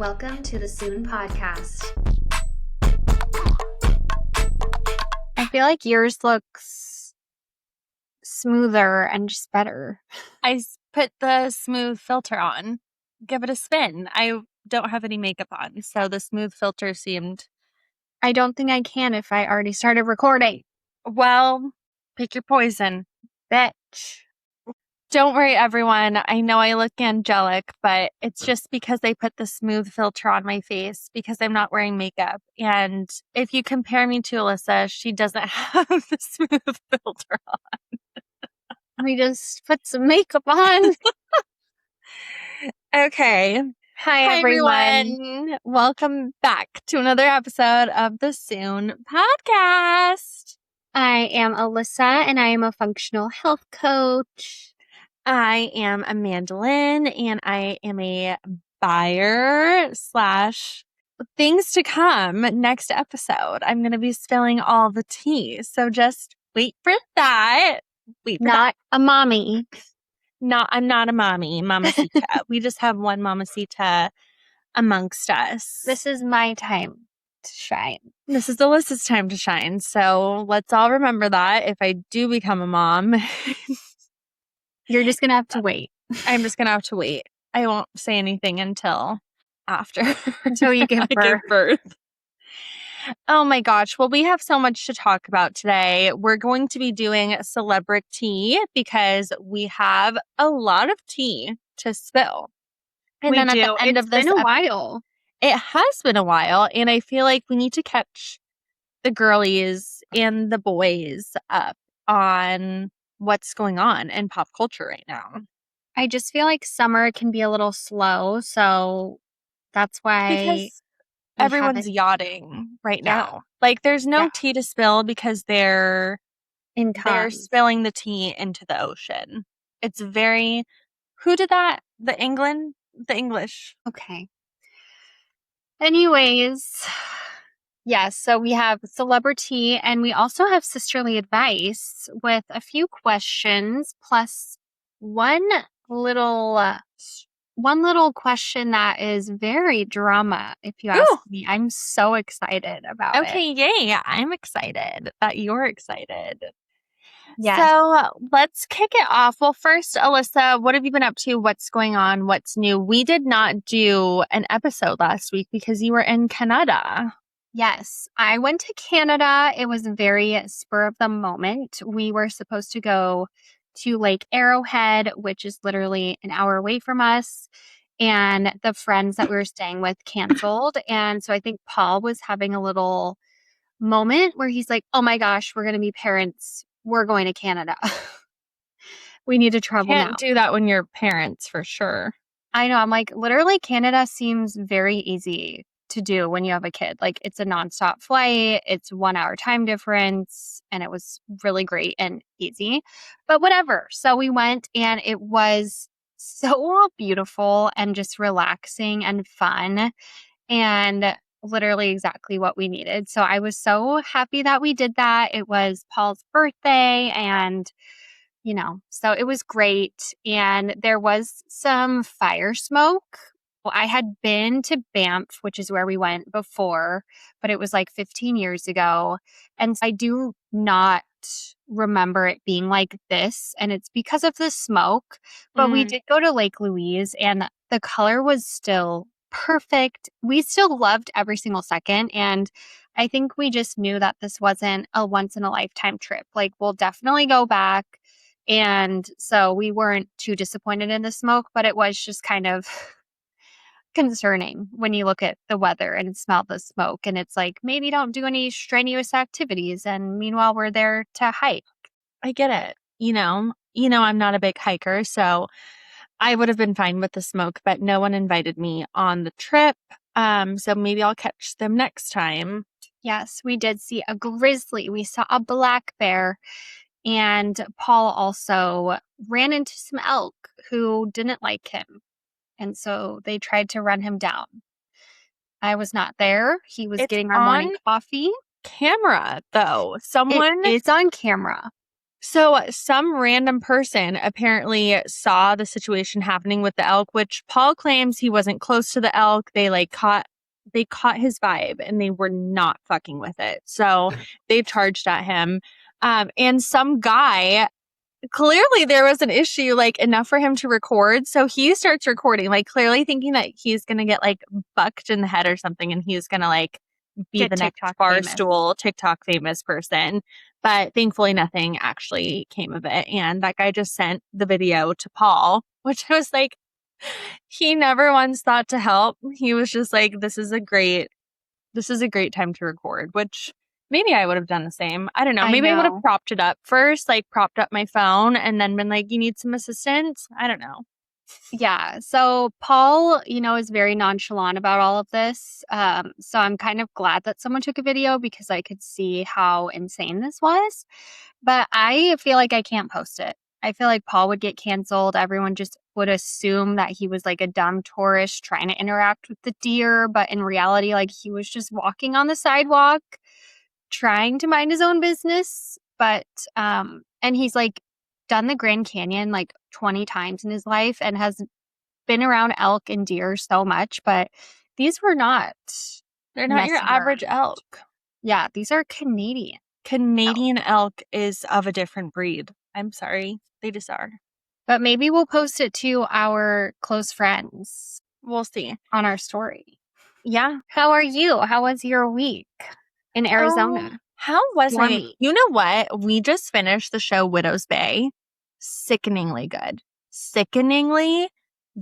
Welcome to the Soon Podcast. I feel like yours looks smoother and just better. I put the smooth filter on. Give it a spin. I don't have any makeup on, so the smooth filter seemed... I don't think I can if I already started recording. Well, pick your poison, bitch. Don't worry, everyone. I know I look angelic, but it's just because they put the smooth filter on my face because I'm not wearing makeup. And if you compare me to Alyssa, she doesn't have the smooth filter on. We just put some makeup on. Okay. Hi, everyone. Welcome back to another episode of the Soon Podcast. I am Alyssa, and I am a functional health coach. I am a mandolin, and I am a buyer / things to come next episode. I'm going to be spilling all the tea, so just wait for that. Not a mommy. I'm not a mommy, mamacita. We just have one mamacita amongst us. This is my time to shine. This is Alyssa's time to shine. So let's all remember that if I do become a mom. You're just going to have to wait. I'm just going to have to wait. I won't say anything until after. Until you give birth. Oh my gosh. Well, we have so much to talk about today. We're going to be doing CelebriTEA because we have a lot of tea to spill. And then at the end of this, it's been a while. It has been a while, and I feel like we need to catch the girlies and the boys up on what's going on in pop culture right now. I just feel like summer can be a little slow, so that's why... Because everyone's yachting right now. Like, there's no tea to spill because they're spilling the tea into the ocean. It's very... Who did that? The English. Okay. Anyways, yes, so we have CelebriTEA, and we also have sisterly advice with a few questions plus one little question that is very drama, if you ask me. I'm so excited about it. Okay, yay. I'm excited that you're excited. Yes. So let's kick it off. Well, first, Alyssa, what have you been up to? What's going on? What's new? We did not do an episode last week because you were in Canada. Yes, I went to Canada. It was very spur of the moment. We were supposed to go to Lake Arrowhead, which is literally an hour away from us. And the friends that we were staying with canceled. And so I think Paul was having a little moment where he's like, oh my gosh, we're going to be parents. We're going to Canada. We need to travel now. Can't do that when you're parents, for sure. I know. I'm like, literally, Canada seems very easy to do when you have a kid. Like, it's a nonstop flight. It's 1 hour time difference. And it was really great and easy. But whatever. So we went, and it was so beautiful and just relaxing and fun. And literally exactly what we needed. So I was so happy that we did that. It was Paul's birthday, and so it was great. And there was some fire smoke. Well, I had been to Banff, which is where we went before, but it was like 15 years ago. And I do not remember it being like this. And it's because of the smoke. But we did go to Lake Louise, and the color was still perfect. We still loved every single second. And I think we just knew that this wasn't a once in a lifetime trip. Like, we'll definitely go back. And so we weren't too disappointed in the smoke, but it was just kind of concerning when you look at the weather and smell the smoke. And it's like, maybe don't do any strenuous activities. And meanwhile, we're there to hike. I get it. I'm not a big hiker, so I would have been fine with the smoke, but no one invited me on the trip. So maybe I'll catch them next time. Yes, we did see a grizzly. We saw a black bear. And Paul also ran into some elk who didn't like him. And so they tried to run him down. I was not there. He was getting our morning coffee. Camera, though. It's on camera. So some random person apparently saw the situation happening with the elk, which Paul claims he wasn't close to the elk. They caught his vibe and they were not fucking with it. So they charged at him. And some guy, clearly there was an issue, like enough for him to record. So he starts recording, like clearly thinking that he's going to get like bucked in the head or something. And he's going to like be Get the next TikTok Barstool TikTok famous person. But thankfully nothing actually came of it. And that guy just sent the video to Paul, which I was like, he never once thought to help. He was just like, this is a great time to record, which maybe I would have done the same. I don't know. Maybe I would have propped it up first, like propped up my phone and then been like, you need some assistance? I don't know. Yeah. So Paul, is very nonchalant about all of this. So I'm kind of glad that someone took a video because I could see how insane this was. But I feel like I can't post it. I feel like Paul would get canceled. Everyone just would assume that he was like a dumb tourist trying to interact with the deer. But in reality, like he was just walking on the sidewalk, trying to mind his own business. But, and he's like done the Grand Canyon like 20 times in his life and has been around elk and deer so much. But these were not. They're not your average elk. Yeah, these are Canadian. Canadian elk is of a different breed. I'm sorry. They just are. But maybe we'll post it to our close friends. We'll see. On our story. Yeah. How are you? How was your week in Arizona? How was it? You know what? We just finished the show Widow's Bay. Sickeningly good. Sickeningly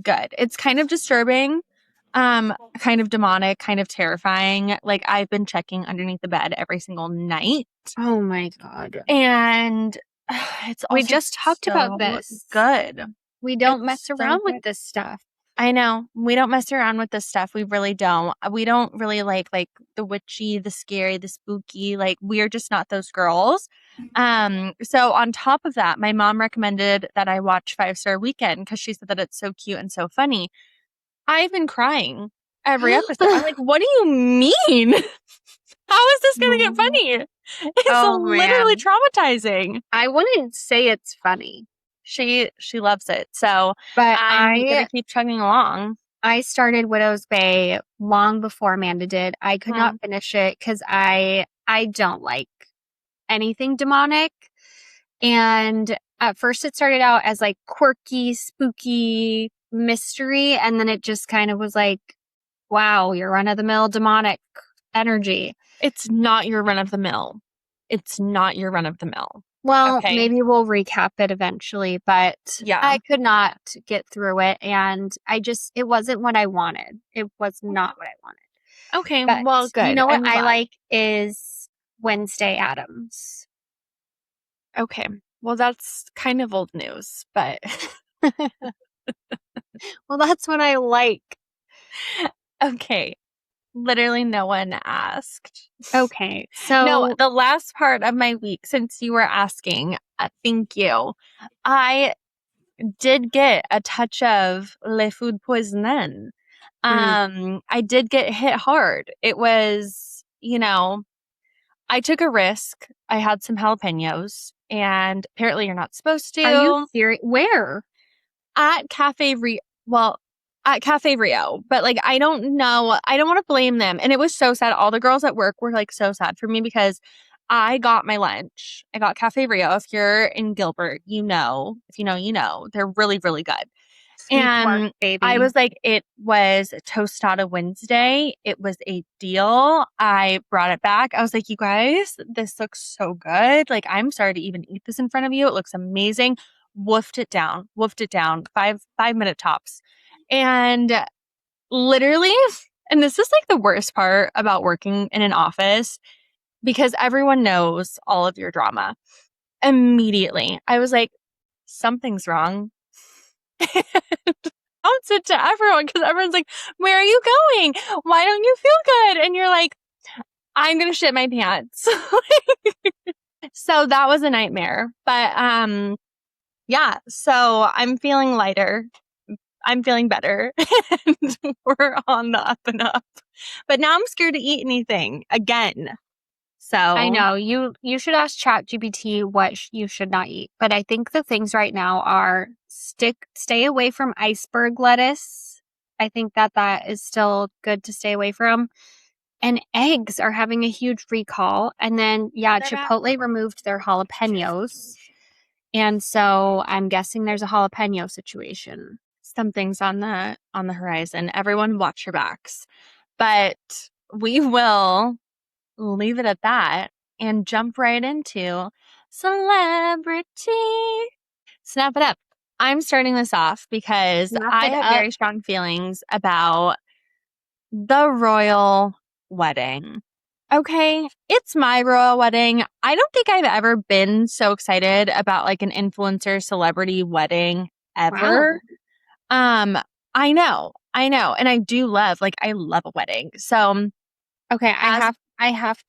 good. It's kind of disturbing, kind of demonic, kind of terrifying. Like I've been checking underneath the bed every single night. Oh my God. And it's also we just talked about this. Good. We don't mess around with this stuff. I know. We don't mess around with this stuff. We really don't. We don't really like the witchy, the scary, the spooky. Like we're just not those girls. So on top of that, my mom recommended that I watch 5 Star Weekend because she said that it's so cute and so funny. I've been crying every episode. I'm like, what do you mean? How is this going to get funny? It's literally traumatizing. I wouldn't say it's funny. She loves it. So but I'm going to keep chugging along. I started Widow's Bay long before Amanda did. I could not finish it because I don't like anything demonic. And at first it started out as like quirky, spooky mystery. And then it just kind of was like, wow, your run-of-the-mill demonic energy. It's not your run-of-the-mill. It's not your run-of-the-mill. Well, maybe we'll recap it eventually, but yeah. I could not get through it. And it wasn't what I wanted. It was not what I wanted. Okay, but well, good. You know what I like is Wednesday Addams. Okay, well, that's kind of old news, but... Well, that's what I like. Okay. Literally no one asked. Okay. So no, the last part of my week, since you were asking, thank you. I did get a touch of le food poisoning. I did get hit hard. It was, I took a risk. I had some jalapenos and apparently you're not supposed to. Are you serious? Where? At Cafe Rio. Well, at Cafe Rio, but like I don't know, I don't want to blame them. And it was so sad. All the girls at work were like so sad for me because I got my lunch. I got Cafe Rio. If you're in Gilbert, if you know, they're really, really good. Sweet and work, baby. I was like, it was Tostada Wednesday. It was a deal. I brought it back. I was like, you guys, this looks so good. Like, I'm sorry to even eat this in front of you. It looks amazing. Woofed it down. 5-minute tops. And literally, and this is like the worst part about working in an office because everyone knows all of your drama. Immediately, I was like, something's wrong. Announce it to everyone because everyone's like, where are you going? Why don't you feel good? And you're like, I'm going to shit my pants. So that was a nightmare. But yeah, so I'm feeling lighter. I'm feeling better and we're on the up and up. But now I'm scared to eat anything again. So I know you should ask ChatGPT what you should not eat, but I think the things right now are stay away from iceberg lettuce. I think that is still good to stay away from. And eggs are having a huge recall. And then Chipotle removed their jalapenos. And so I'm guessing there's a jalapeno situation. Something's on the horizon. Everyone watch your backs. But we will leave it at that and jump right into celebrity. Snap it up. I'm starting this off because I have very strong feelings about the royal wedding. Okay, it's my royal wedding. I don't think I've ever been so excited about like an influencer celebrity wedding ever. Wow. I know. And I do love a wedding. So okay, I have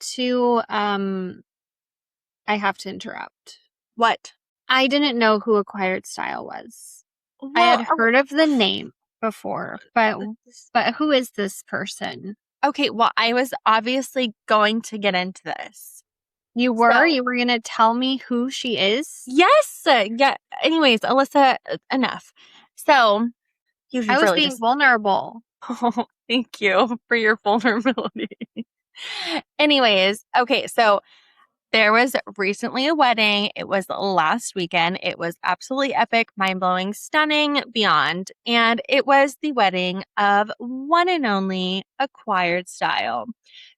to interrupt. What? I didn't know who Acquired Style was. Well, I had heard of the name before, but who is this person? Okay, well, I was obviously going to get into this. You were? You were going to tell me who she is? Yes. Yeah. Anyways, Alyssa, enough. So, I was being vulnerable. Oh, thank you for your vulnerability. Anyways, okay, so there was recently a wedding. It was last weekend. It was absolutely epic, mind-blowing, stunning, beyond. And it was the wedding of one and only Acquired Style.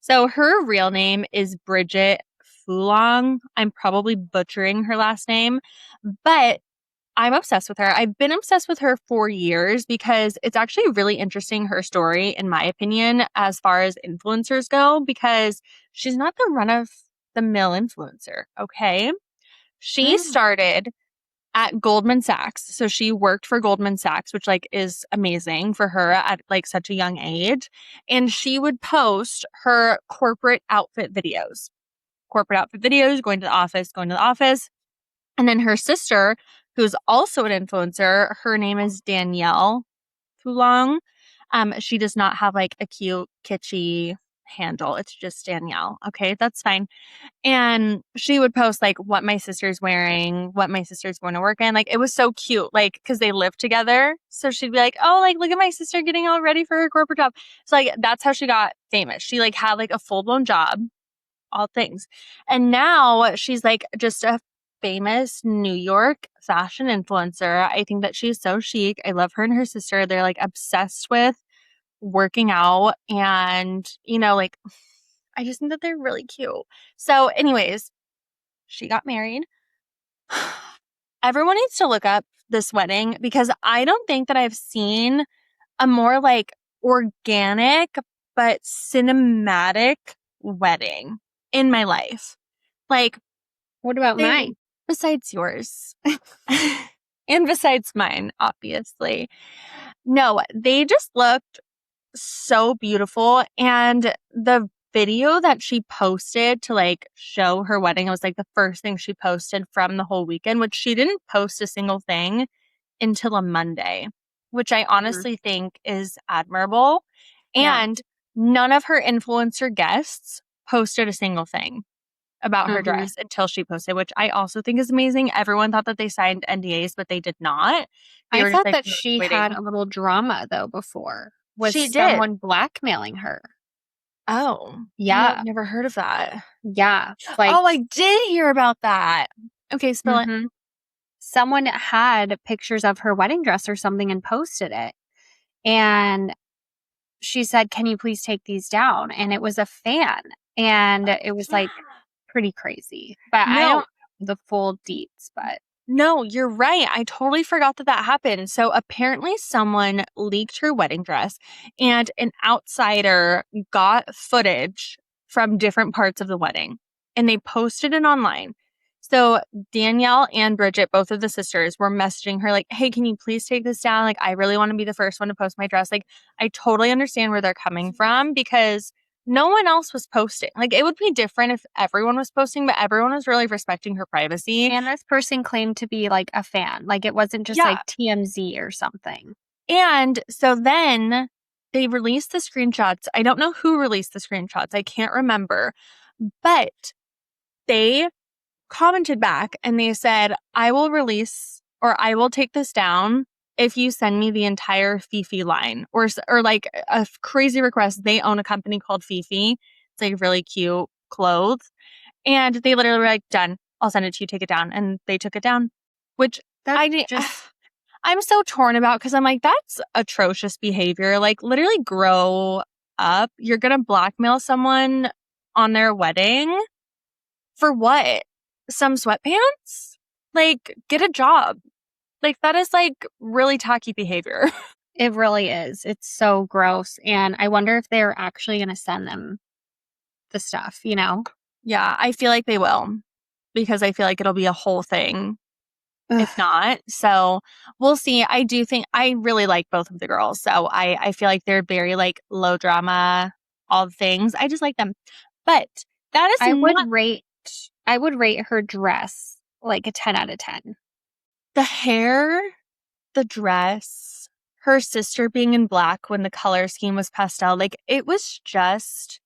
So her real name is Bridget Fulong. I'm probably butchering her last name, but I'm obsessed with her. I've been obsessed with her for years because it's actually really interesting, her story, in my opinion, as far as influencers go, because she's not the run of the mill influencer. Okay. She started at Goldman Sachs. So she worked for Goldman Sachs, which is amazing for her at such a young age. And she would post her corporate outfit videos, going to the office. And then her sister, who's also an influencer, her name is Danielle Fulong. She does not have a cute, kitschy handle. It's just Danielle. Okay, that's fine. And she would post what my sister's wearing, what my sister's going to work in. It was so cute, because they live together. So she'd be oh, look at my sister getting all ready for her corporate job. So that's how she got famous. She had a full-blown job, all things. And now she's just a famous New York fashion influencer. I think that she's so chic. I love her and her sister. They're obsessed with working out, and I just think that they're really cute. So anyways, she got married. Everyone needs to look up this wedding because I don't think that I've seen a more organic but cinematic wedding in my life. What about mine? Besides yours. And besides mine, obviously. No, they just looked so beautiful. And the video that she posted to show her wedding, it was the first thing she posted from the whole weekend, which she didn't post a single thing until a Monday, which I honestly think is admirable. And none of her influencer guests posted a single thing about her dress until she posted, which I also think is amazing. Everyone thought that they signed NDAs, but they did not. I thought that she had a little drama though before. Was someone blackmailing her? Oh. Yeah. I've never heard of that. Yeah. I did hear about that. Okay, spill it. Someone had pictures of her wedding dress or something and posted it. And she said, "Can you please take these down?" And it was a fan. And it was pretty crazy. But I don't know the full deets, but no, you're right. I totally forgot that happened. So apparently someone leaked her wedding dress and an outsider got footage from different parts of the wedding and they posted it online. So Danielle and Bridget, both of the sisters, were messaging her hey, can you please take this down? I really want to be the first one to post my dress. I totally understand where they're coming from because no one else was posting. It would be different if everyone was posting, but everyone was really respecting her privacy. And this person claimed to be a fan. It wasn't just TMZ or something. And so then they released the screenshots. I don't know who released the screenshots. I can't remember. But they commented back and they said, I will release or I will take this down if you send me the entire Fifi line or like a crazy request. They own a company called Fifi. It's like really cute clothes. And they literally were like, done. I'll send it to you. Take it down. And they took it down, which I'm so torn about because I'm like, that's atrocious behavior. Like literally grow up. You're going to blackmail someone on their wedding for what? Some sweatpants? Like get a job. Like that is like really tacky behavior. It really is. It's so gross. And I wonder if they're actually going to send them the stuff, you know? Yeah, I feel like they will because I feel like it'll be a whole thing. If not. So we'll see. I do think I really like both of the girls. So I feel like they're very like low drama, all the things. I just like them. But that is I would rate her dress like a 10 out of 10. The hair, the dress, her sister being in black when the color scheme was pastel. Like it was just,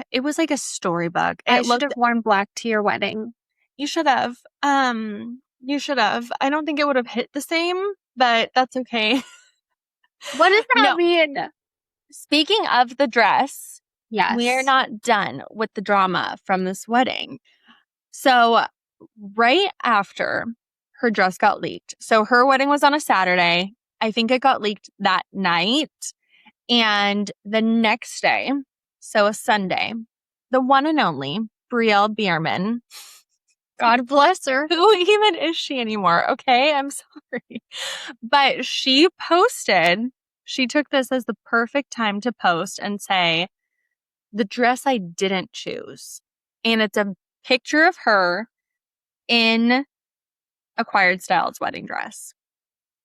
it was like a storybook. I should have worn black to your wedding. You should have. You should have. I don't think it would have hit the same, but that's okay. What does that mean? Speaking of the dress, yes, we are not done with the drama from this wedding. So right after her dress got leaked, so her wedding was on a Saturday. I think it got leaked that night. And the next day, so a Sunday, the one and only Brielle Bierman, God bless her. who even is she anymore? Okay, I'm sorry. But she took this as the perfect time to post and say, the dress I didn't choose. And it's a picture of her in Acquired Style's wedding dress.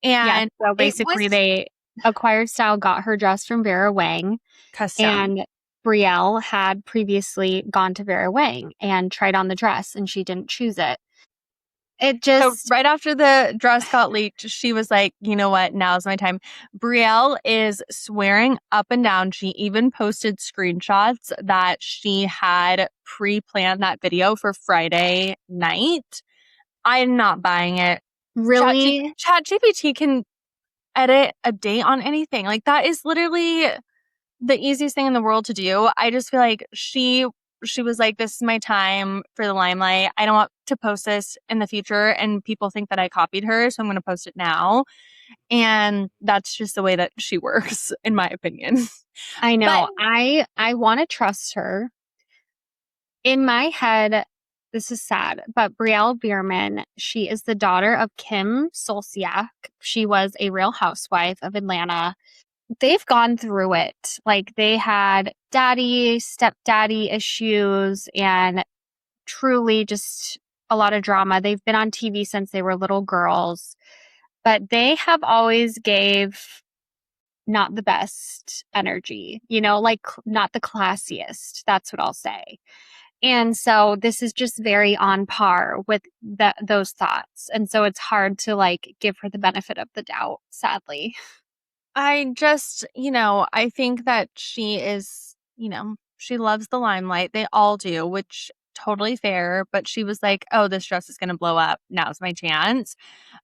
And so basically Acquired Style got her dress from Vera Wang. Custom. And Brielle had previously gone to Vera Wang and tried on the dress and she didn't choose it. So right after the dress got leaked, she was like, you know what? Now's my time. Brielle is swearing up and down. She even posted screenshots that she had pre-planned that video for Friday night. I'm not buying it. Really? ChatGPT can edit a date on anything. Like that is literally the easiest thing in the world to do. I just feel like she was like, this is my time for the limelight. I don't want to post this in the future and people think that I copied her, so I'm going to post it now. And that's just the way that she works, in my opinion. I know. But I want to trust her. In my head, this is sad, but Brielle Bierman, she is the daughter of Kim Solsiak. She was a Real Housewife of Atlanta. They've gone through it. Like they had stepdaddy issues and truly just a lot of drama. They've been on TV since they were little girls, but they have always gave not the best energy, you know, like not the classiest. That's what I'll say. And so this is just very on par with those thoughts. And so it's hard to like give her the benefit of the doubt, sadly. I just, I think that she is, she loves the limelight. They all do, which totally fair. But she was like, oh, this dress is going to blow up. Now's my chance.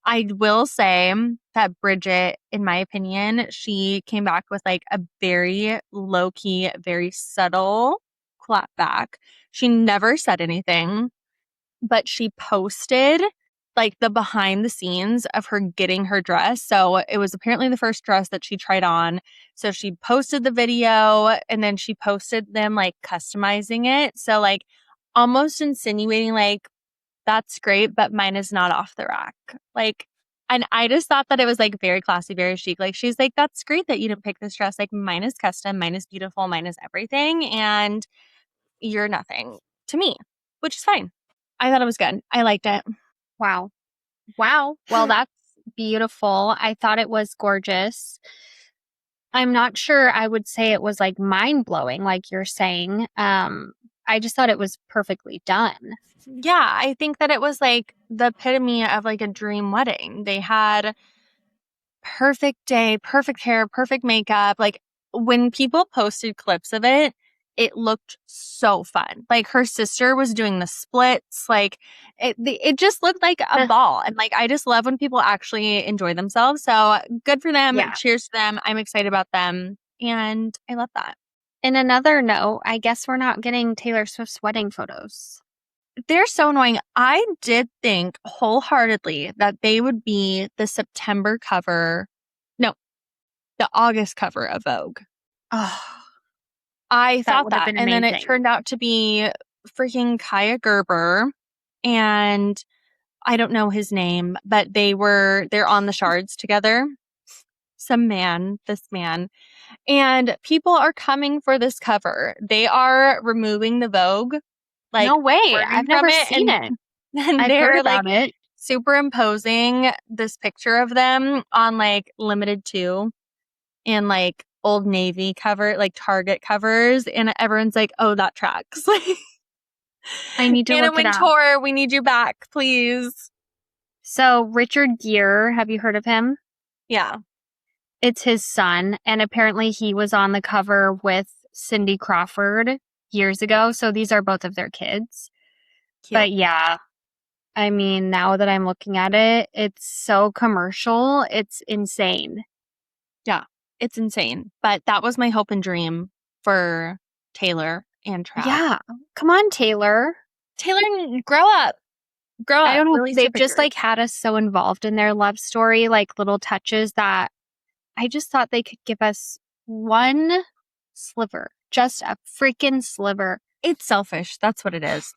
I will say that Bridget, in my opinion, she came back with like a very low key, very subtle clap back. She never said anything, but she posted like the behind the scenes of her getting her dress. So it was apparently the first dress that she tried on. So she posted the video and then she posted them like customizing it. So like almost insinuating like, that's great, but mine is not off the rack. Like, and I just thought that it was like very classy, very chic. Like she's like, that's great that you didn't pick this dress. Like mine is custom, mine is beautiful, mine is everything. And you're nothing to me, which is fine. I thought it was good. I liked it. Wow. Well, that's beautiful. I thought it was gorgeous. I'm not sure I would say it was like mind blowing, like you're saying. I just thought it was perfectly done. Yeah, I think that it was like the epitome of like a dream wedding. They had perfect day, perfect hair, perfect makeup. Like when people posted clips of it, it looked so fun. Like her sister was doing the splits. Like it just looked like a ball. And like, I just love when people actually enjoy themselves. So good for them. Yeah. Cheers to them. I'm excited about them. And I love that. In another note, I guess we're not getting Taylor Swift's wedding photos. They're so annoying. I did think wholeheartedly that they would be the September cover. No, the August cover of Vogue. Oh, I thought would have that. been And then it amazing. turned out to be freaking Kaya Gerber. And I don't know his name, but they're on the shards together. This man. And people are coming for this cover. They are removing the Vogue. Like, no way. wording I've never from it, seen it. And I've they're heard like about it. superimposing this picture of them on like Limited 2 and like Old Navy cover, like Target covers. And everyone's like, oh, that tracks. I need to Anna look it up. Wintour, we need you back, please. So Richard Gere, have you heard of him? Yeah. It's his son, and apparently he was on the cover with Cindy Crawford years ago. So these are both of their kids. Cute. But yeah, I mean, now that I'm looking at it, it's so commercial. It's insane. Yeah, it's insane. But that was my hope and dream for Taylor and Trav. Yeah. Come on, Taylor. Taylor, grow up. Grow up. I don't know. Release They've your just pictures. like had us so involved in their love story, like little touches that I just thought they could give us one sliver, just a freaking sliver. It's selfish. That's what it is.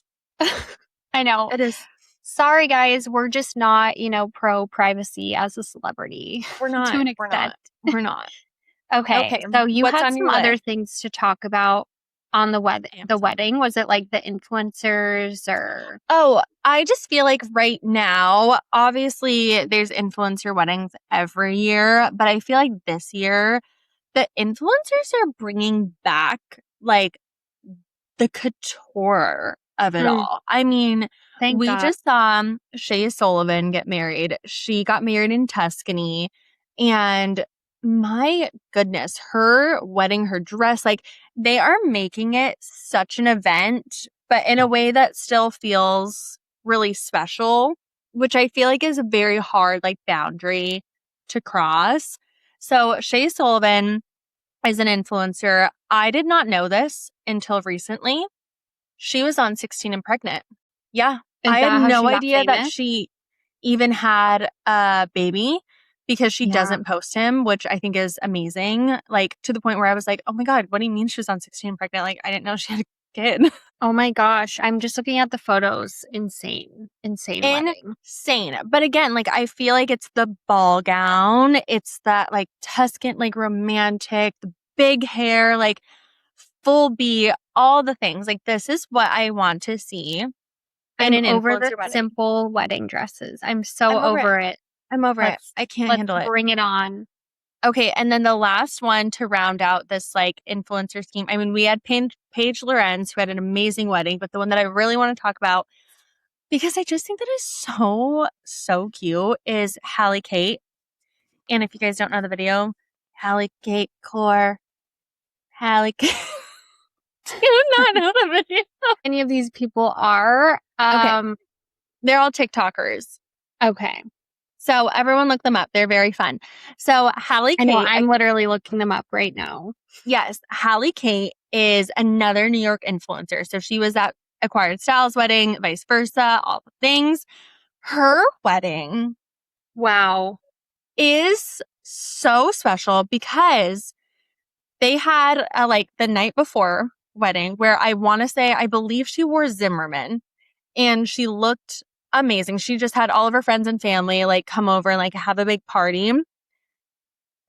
I know. It is. Sorry, guys. We're just not, pro privacy as a celebrity. We're not. To an We're extent. not. We're not. Okay. So you What's had on some your other list? things to talk about on the wedding. The wedding, was it like the influencers or? Oh, I just feel like right now, obviously there's influencer weddings every year, but I feel like this year the influencers are bringing back like the couture of it all. I mean, Thank we God. just saw Shea Sullivan get married. She got married in Tuscany, and my goodness, her wedding, her dress, like they are making it such an event, but in a way that still feels really special, which I feel like is a very hard like boundary to cross. So Shea Sullivan is an influencer. I did not know this until recently. She was on 16 and Pregnant. Yeah. I had no idea that she even had a baby because she doesn't post him, which I think is amazing. Like to the point where I was like, oh my God, what do you mean she was on 16 and Pregnant? Like I didn't know she had a kid. Oh my gosh. I'm just looking at the photos. Insane wedding. Insane. But again, like I feel like it's the ball gown. It's that like Tuscan, like romantic, the big hair, like full B, all the things. Like this is what I want to see in an over influencer the wedding. simple wedding dresses. I'm so over it. I'm over it. I can't handle it. Bring it on. Okay, and then the last one to round out this like influencer scheme. I mean, we had Paige Lorenz, who had an amazing wedding, but the one that I really want to talk about, because I just think that is so, so cute, is Hallie Kate. And if you guys don't know the video, Hallie Kate Core. Hallie Kate. Do you not know the video? Any of these people are. Okay. They're all TikTokers. Okay. So everyone look them up. They're very fun. So Hallie Kate. I know, I'm literally looking them up right now. Yes. Hallie Kate is another New York influencer. So she was at Acquired Styles wedding, vice versa, all the things. Her wedding. Wow. Is so special because they had like the night before wedding where I want to say, I believe she wore Zimmerman and she looked amazing. She just had all of her friends and family like come over and like have a big party.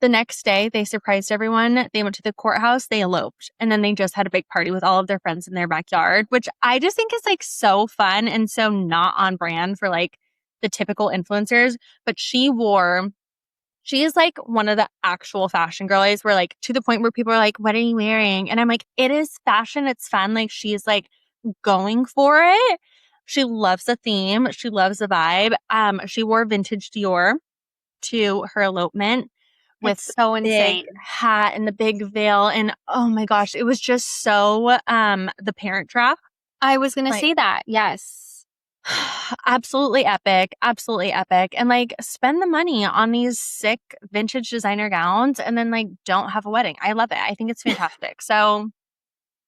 The next day they surprised everyone. They went to the courthouse, they eloped, and then they just had a big party with all of their friends in their backyard, which I just think is like so fun and so not on brand for like the typical influencers. But she is like one of the actual fashion girlies where like to the point where people are like, what are you wearing? And I'm like, it is fashion. It's fun. Like she's like going for it. She loves the theme. She loves the vibe. She wore vintage Dior to her elopement. with It's so the big insane. hat and the big veil. And oh my gosh, it was just so The Parent Trap. I was going to Like- say that. Yes. Absolutely epic. Absolutely epic. And like spend the money on these sick vintage designer gowns and then like don't have a wedding. I love it. I think it's fantastic. So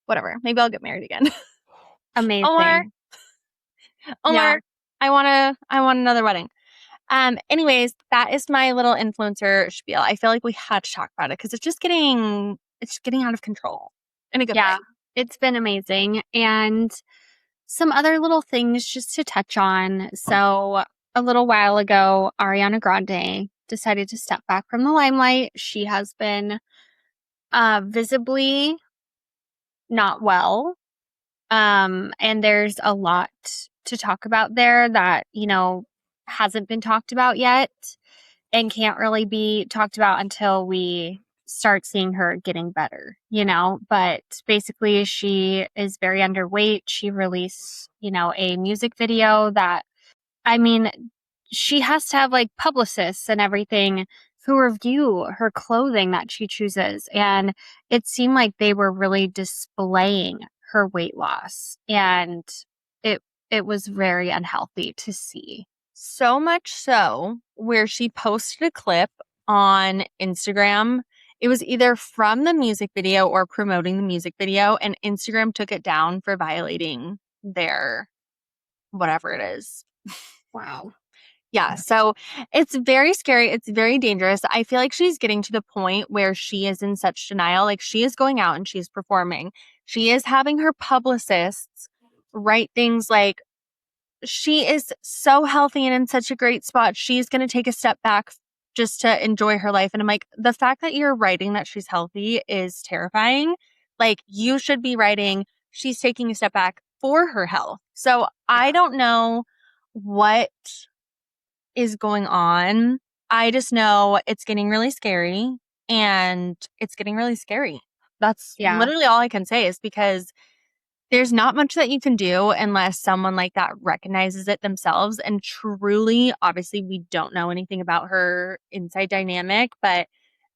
whatever. Maybe I'll get married again. Amazing. Omar, I want another wedding. Anyways, that is my little influencer spiel. I feel like we had to talk about it because it's getting out of control in a good way. It's been amazing. And some other little things just to touch on. So a little while ago, Ariana Grande decided to step back from the limelight. She has been visibly not well. And there's a lot to talk about there that, hasn't been talked about yet and can't really be talked about until we start seeing her getting better, but basically she is very underweight. She released, a music video that, she has to have like publicists and everything who review her clothing that she chooses. And it seemed like they were really displaying her weight loss. And it was very unhealthy to see. So much so where she posted a clip on Instagram. It was either from the music video or promoting the music video, and Instagram took it down for violating their whatever it is. Wow. Yeah, so it's very scary. It's very dangerous. I feel like she's getting to the point where she is in such denial. Like she is going out and she's performing. She is having her publicists write things like, she is so healthy and in such a great spot. She's going to take a step back just to enjoy her life. And I'm like, the fact that you're writing that she's healthy is terrifying. Like you should be writing, she's taking a step back for her health. So I don't know what is going on. I just know it's getting really scary and it's getting really scary. That's literally all I can say is because there's not much that you can do unless someone like that recognizes it themselves. And truly, obviously, we don't know anything about her inside dynamic, but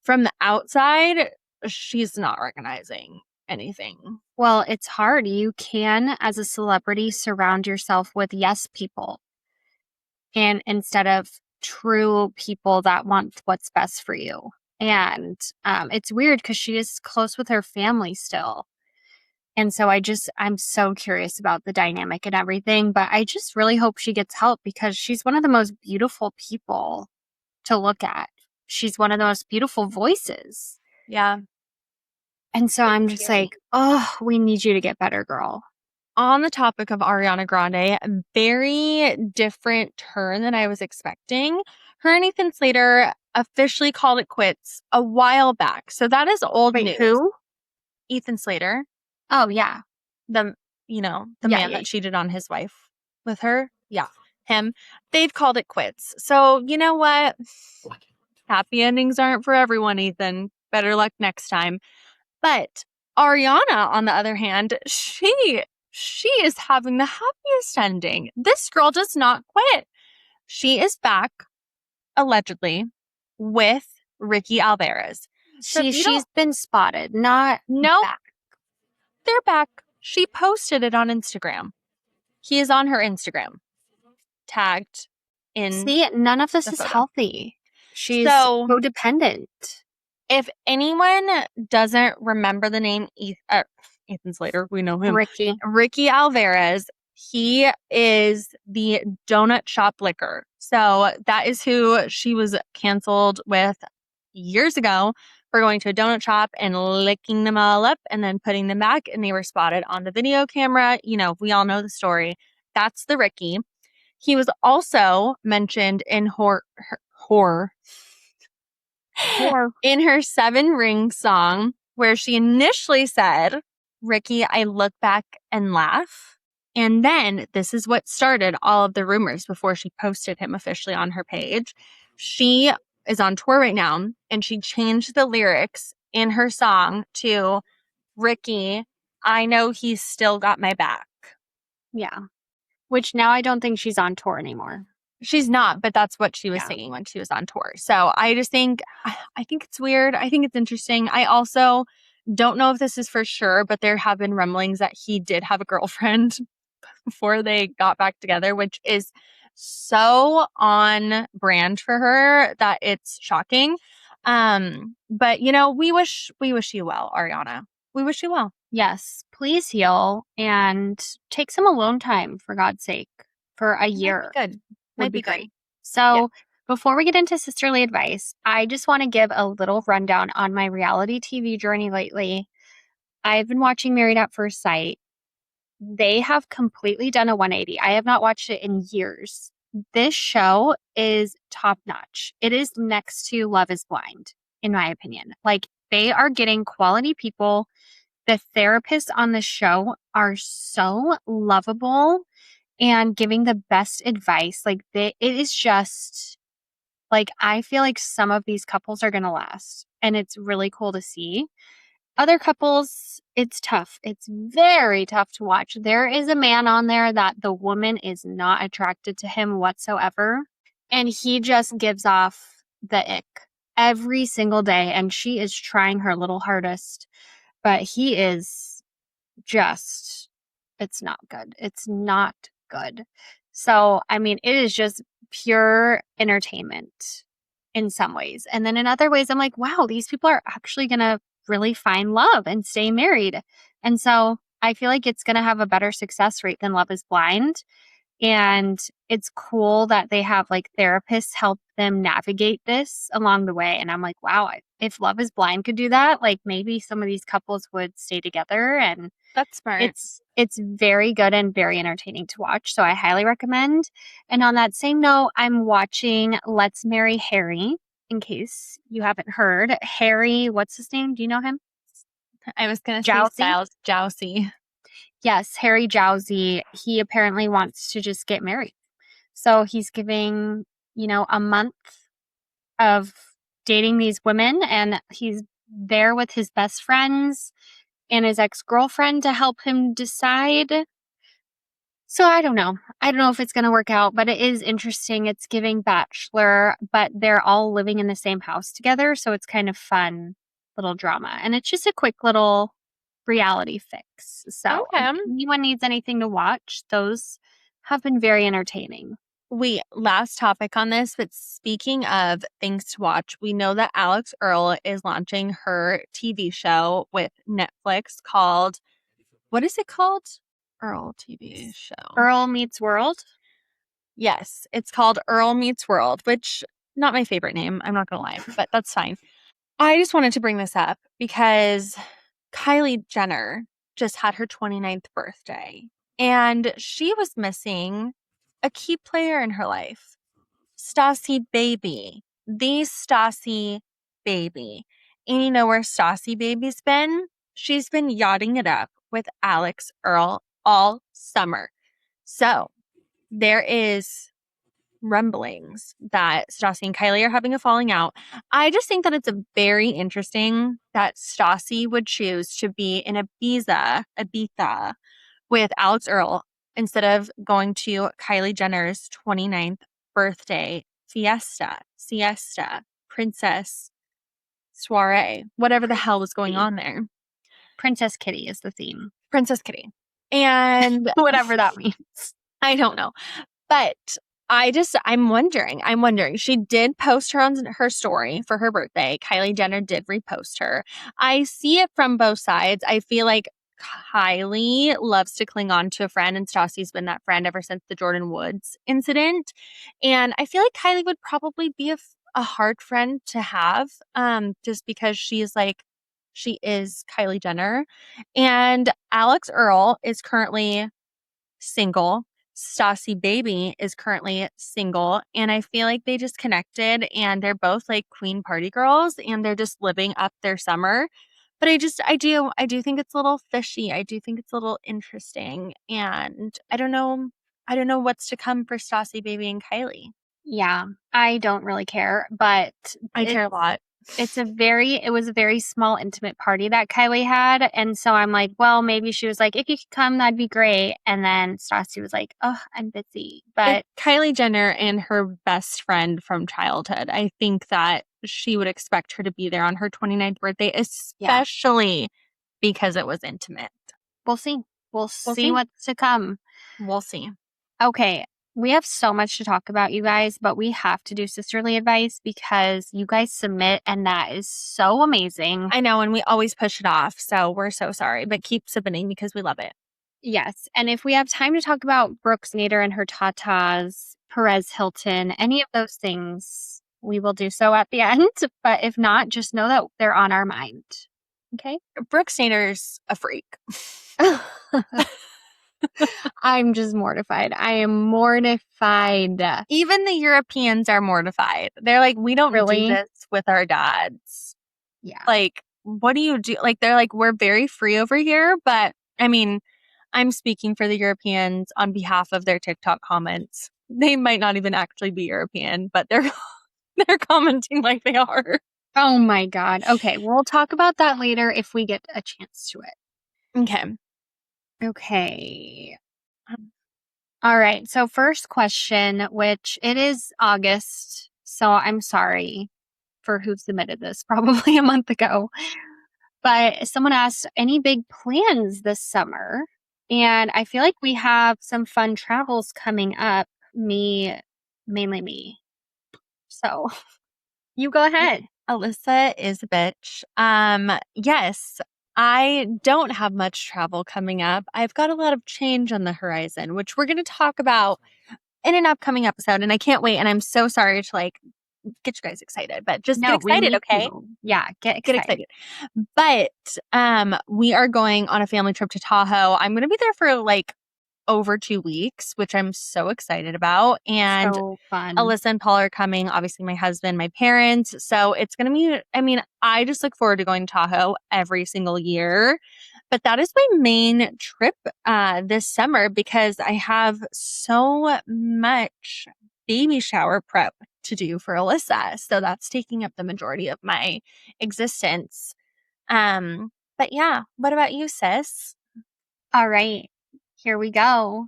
from the outside, she's not recognizing anything. Well, it's hard. You can, as a celebrity, surround yourself with yes people. And instead of true people that want what's best for you. And it's weird because she is close with her family still. And so I'm so curious about the dynamic and everything, but I just really hope she gets help because she's one of the most beautiful people to look at. She's one of the most beautiful voices. Yeah. And so I'm just like, oh, we need you to get better, girl. On the topic of Ariana Grande, a very different turn than I was expecting. Her and Ethan Slater officially called it quits a while back. So that is old news. Who? Ethan Slater. Oh, yeah. The man that cheated on his wife with her. Yeah, him. They've called it quits. So you know what? Happy endings aren't for everyone, Ethan. Better luck next time. But Ariana, on the other hand, she is having the happiest ending. This girl does not quit. She is back, allegedly, with Ricky Alvarez. She's been spotted, not back. They're back. She posted it on Instagram. He is on her Instagram, tagged in. See, none of this is photo. Healthy. She's codependent. If anyone doesn't remember the name Ethan Slater, we know him. Ricky Alvarez. He is the donut shop licker. So that is who she was canceled with years ago for going to a donut shop and licking them all up and then putting them back. And they were spotted on the video camera. You know, we all know the story. That's the Ricky. He was also mentioned in in her 7 Ring song, where she initially said, Ricky, I look back and laugh. And then this is what started all of the rumors before she posted him officially on her page. She is on tour right now, and she changed the lyrics in her song to, Ricky, I know he's still got my back. Yeah. Which now I don't think she's on tour anymore. She's not, but that's what she was Yeah. saying when she was on tour. So I just think, I think it's weird. I think it's interesting. I also don't know if this is for sure, but there have been rumblings that he did have a girlfriend before they got back together, which is so on brand for her that it's shocking. But we wish you well, Ariana. We wish you well. Yes, please heal and take some alone time, for God's sake, for a year. Good. Would be great. Good. So before we get into sisterly advice, I just want to give a little rundown on my reality TV journey lately. I've been watching Married at First Sight. They have completely done a 180. I have not watched it in years. This show is top notch. It is next to Love is Blind, in my opinion. Like, they are getting quality people. The therapists on the show are so lovable and giving the best advice. Like, it is just like, I feel like some of these couples are going to last, and it's really cool to see. Other couples, it's tough. It's very tough to watch. There is a man on there that the woman is not attracted to him whatsoever, and he just gives off the ick every single day, and she is trying her little hardest, but he is just, it's not good. It's not good. So, I mean, it is just pure entertainment in some ways. And then in other ways, I'm like, wow, these people are actually going to really find love and stay married. And so I feel like it's going to have a better success rate than Love is Blind. And it's cool that they have like therapists help them navigate this along the way. And I'm like, wow, if Love is Blind could do that, like maybe some of these couples would stay together. And That's smart. it's very good and very entertaining to watch. So I highly recommend. And on that same note, I'm watching Let's Marry Harry, in case you haven't heard. Harry, what's his name? Do you know him? I was going to say Jousey? Styles Jousey. Yes, Harry Jousey. He apparently wants to just get married. So he's giving, a month of dating these women, and he's there with his best friends and his ex-girlfriend to help him decide. So I don't know. I don't know if it's going to work out, but it is interesting. It's giving Bachelor, but they're all living in the same house together. So it's kind of fun little drama. And it's just a quick little reality fix. So if anyone needs anything to watch, those have been very entertaining. Last topic on this, but speaking of things to watch, we know that Alex Earle is launching her TV show with Netflix called, what is it called? Earle TV show. Earle Meets World? Yes, it's called Earle Meets World, which not my favorite name, I'm not going to lie, but that's fine. I just wanted to bring this up because Kylie Jenner just had her 29th birthday, and she was missing a key player in her life. Stassi Baby. The Stassi Baby. And you know where Stassi Baby's been? She's been yachting it up with Alex Earle all summer. So there is rumblings that Stassi and Kylie are having a falling out. I just think that it's a very interesting that Stassi would choose to be in Ibiza with Alex Earle instead of going to Kylie Jenner's 29th birthday siesta, princess soiree, whatever the hell was going on there. Princess Kitty is the theme. Princess Kitty. And whatever that means. I don't know. But I'm wondering. She did post her on her story for her birthday. Kylie Jenner did repost her. I see it from both sides. I feel like Kylie loves to cling on to a friend, and Stassi's been that friend ever since the Jordan Woods incident. And I feel like Kylie would probably be a hard friend to have, just because she is Kylie Jenner. And Alex Earle is currently single. Stassi Baby is currently single, and I feel like they just connected, and they're both like queen party girls, and they're just living up their summer. But I do think it's a little fishy. I do think it's a little interesting, and I don't know what's to come for Stassi Baby and Kylie. Yeah, I don't really care, but I care a lot. It was a very small, intimate party that Kylie had. And so I'm like, well, maybe she was like, if you could come, that'd be great. And then Stassi was like, oh, I'm busy. But It's Kylie Jenner and her best friend from childhood. I think that she would expect her to be there on her 29th birthday, especially because it was intimate. we'll see. We'll see what's to come. We'll see. Okay. We have so much to talk about, you guys, but we have to do sisterly advice because you guys submit, and that is so amazing. I know, and we always push it off, so we're so sorry, but keep submitting because we love it. Yes, and if we have time to talk about Brooks Nader and her tatas, Perez Hilton, any of those things, we will do so at the end. But if not, just know that they're on our mind. Okay? Brooks Nader's a freak. I'm just mortified. I am mortified. Even the Europeans are mortified. They're like, we don't do this with our dads. Yeah. Like, what do you do? Like, they're like, we're very free over here. But I mean, I'm speaking for the Europeans on behalf of their TikTok comments. They might not even actually be European, but they're commenting like they are. Oh my God. Okay. We'll talk about that later if we get a chance to it. Okay. All right. So first question, which it is August. So I'm sorry for who submitted this probably a month ago. But someone asked, any big plans this summer? And I feel like we have some fun travels coming up. Mainly me. So you go ahead. Alyssa is a bitch. Yes, I don't have much travel coming up. I've got a lot of change on the horizon, which we're going to talk about in an upcoming episode. And I can't wait. And I'm so sorry to like get you guys excited, but just get excited, okay? Yeah, get excited. But we are going on a family trip to Tahoe. I'm going to be there for like over 2 weeks, which I'm so excited about. And so fun. Alyssa and Paul are coming, obviously my husband, my parents. So it's going to be, I mean, I just look forward to going to Tahoe every single year. But that is my main trip this summer because I have so much baby shower prep to do for Alyssa. So that's taking up the majority of my existence. But yeah, what about you, sis? All right, here we go.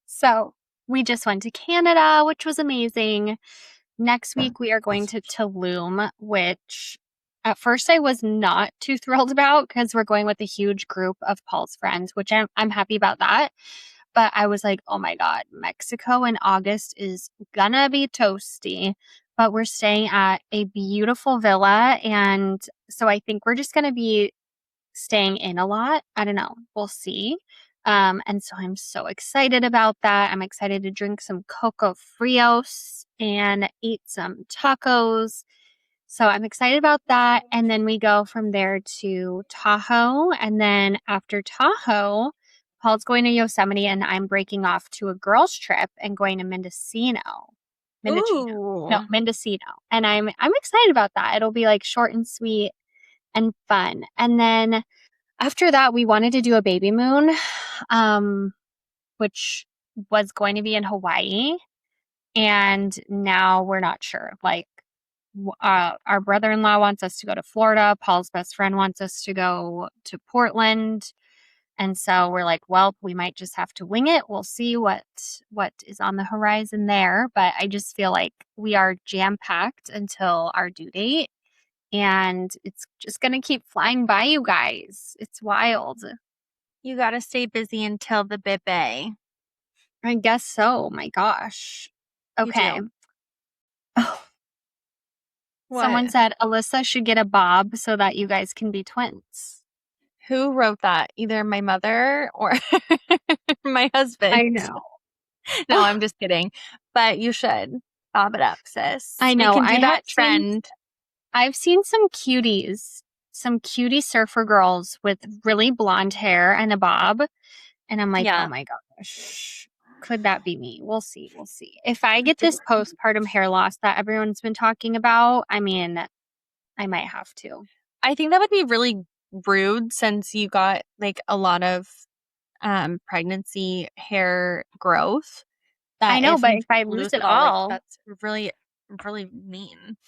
So we just went to Canada, which was amazing. Next week, we are going to Tulum, which at first I was not too thrilled about because we're going with a huge group of Paul's friends, which I'm happy about that. But I was like, oh my God, Mexico in August is gonna be toasty. But we're staying at a beautiful villa. And so I think we're just gonna be staying in a lot. I don't know. We'll see. And so I'm so excited about that. I'm excited to drink some Coco Frios and eat some tacos. So I'm excited about that. And then we go from there to Tahoe. And then after Tahoe, Paul's going to Yosemite and I'm breaking off to a girls trip and going to Mendocino. Mendocino. And I'm excited about that. It'll be like short and sweet and fun. And then after that, we wanted to do a baby moon, which was going to be in Hawaii. And now we're not sure. Like, our brother-in-law wants us to go to Florida. Paul's best friend wants us to go to Portland. And so we're like, well, we might just have to wing it. We'll see what is on the horizon there. But I just feel like we are jam-packed until our due date. And it's just going to keep flying by, you guys. It's wild. You got to stay busy until the bebe. I guess so. My gosh. Okay. Oh. Someone said Alyssa should get a bob so that you guys can be twins. Who wrote that? Either my mother or my husband. I know. No, I'm just kidding. But you should bob it up, sis. I know. We can do that trend. I've seen some cutie surfer girls with really blonde hair and a bob. And I'm like, oh my gosh, could that be me? We'll see. If I get this postpartum hair loss that everyone's been talking about, I mean, I might have to. I think that would be really rude since you got like a lot of pregnancy hair growth. I know, but if I lose it all, that's really, really mean.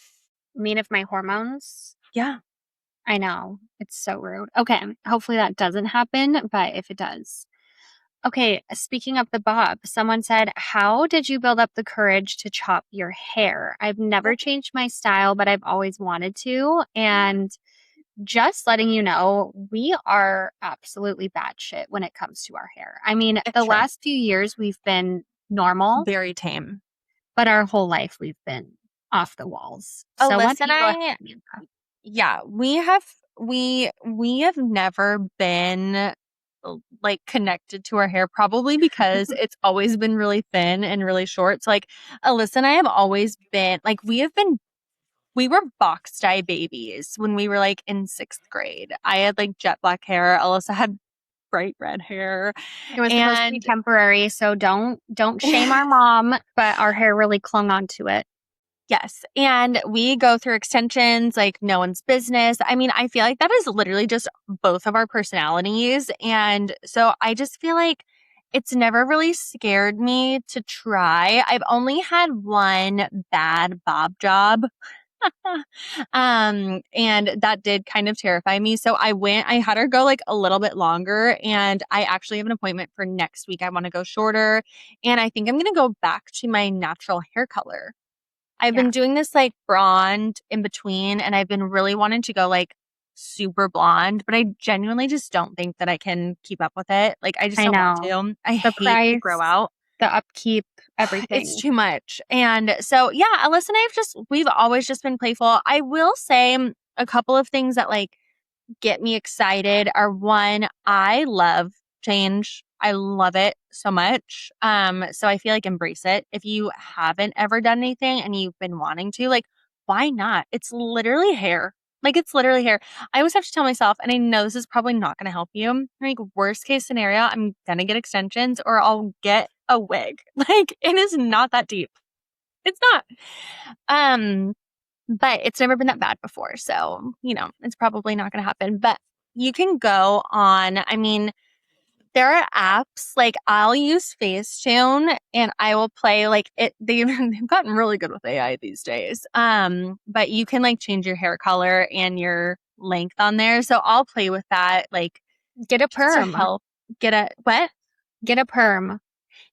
mean if my hormones? Yeah. I know. It's so rude. Okay. Hopefully that doesn't happen, but if it does. Okay. Speaking of the bob, someone said, how did you build up the courage to chop your hair? I've never changed my style, but I've always wanted to. And just letting you know, we are absolutely batshit when it comes to our hair. I mean, the True. last few years we've been normal, Very tame. but our whole life we've been off the walls. So Alyssa what do and you I, yeah, we have never been like connected to our hair, probably because it's always been really thin and really short. So like Alyssa and I have always been like we were box dye babies when we were like in 6th grade. I had like jet black hair. Alyssa had bright red hair. It was supposed to be temporary, so don't shame our mom, but our hair really clung onto it. Yes. And we go through extensions like no one's business. I mean, I feel like that is literally just both of our personalities. And so I just feel like it's never really scared me to try. I've only had one bad bob job. And that did kind of terrify me. So I had her go like a little bit longer, and I actually have an appointment for next week. I want to go shorter, and I think I'm going to go back to my natural hair color. I've been doing this like blonde in between, and I've been really wanting to go like super blonde, but I genuinely just don't think that I can keep up with it. Like I just don't want to. I hate to grow out. The upkeep, everything. It's too much. And so, yeah, Alyssa and we've always just been playful. I will say a couple of things that like get me excited are one, I love change. I love it so much. So I feel like embrace it. If you haven't ever done anything and you've been wanting to, like, why not? It's literally hair. Like, it's literally hair. I always have to tell myself, and I know this is probably not going to help you. Like, worst case scenario, I'm going to get extensions or I'll get a wig. Like, it is not that deep. It's not. But it's never been that bad before. So, it's probably not going to happen. But you can go on, I mean, there are apps, like I'll use Facetune and I will play like it. They've gotten really good with AI these days. But you can like change your hair color and your length on there. So I'll play with that. Like get a perm. To help get a what? Get a perm.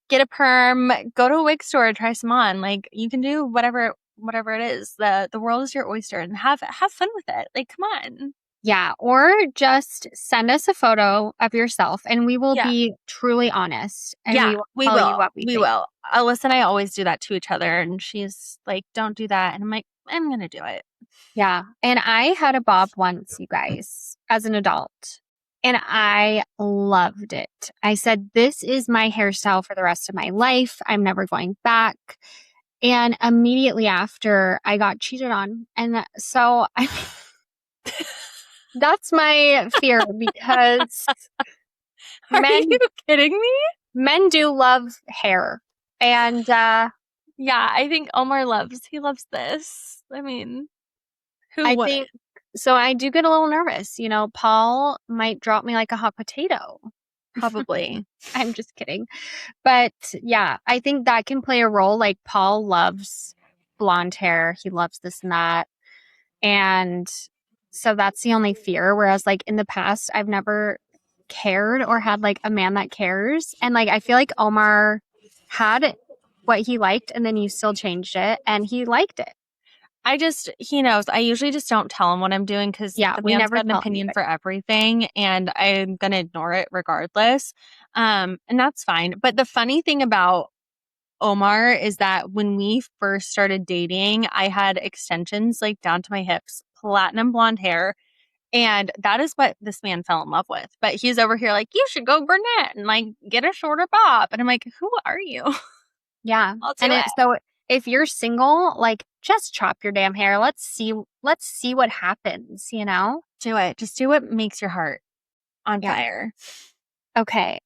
Get a perm. Go to a wig store, try some on. Like you can do whatever it is. The world is your oyster, and have fun with it. Like come on. Yeah, or just send us a photo of yourself and we will be truly honest. And we will tell you what we think. will. Alyssa and I always do that to each other, and she's like, don't do that. And I'm like, I'm going to do it. Yeah. And I had a bob once, you guys, as an adult. And I loved it. I said, this is my hairstyle for the rest of my life. I'm never going back. And immediately after, I got cheated on. And so that's my fear because Are you kidding me? Men do love hair. And yeah, I think Omar loves this. I mean, who would? Think so. I do get a little nervous. Paul might drop me like a hot potato. Probably. I'm just kidding. But yeah, I think that can play a role. Like Paul loves blonde hair. He loves this and that. And so that's the only fear. Whereas like in the past, I've never cared or had like a man that cares. And like, I feel like Omar had what he liked and then you still changed it and he liked it. He knows. I usually just don't tell him what I'm doing because we never got an opinion for everything and I'm going to ignore it regardless. And that's fine. But the funny thing about Omar is that when we first started dating, I had extensions like down to my hips, platinum blonde hair. And that is what this man fell in love with. But he's over here like, you should go brunette and like get a shorter bob. And I'm like, who are you? Yeah. So if you're single, like just chop your damn hair. Let's see what happens, Do it. Just do what makes your heart on fire. Okay.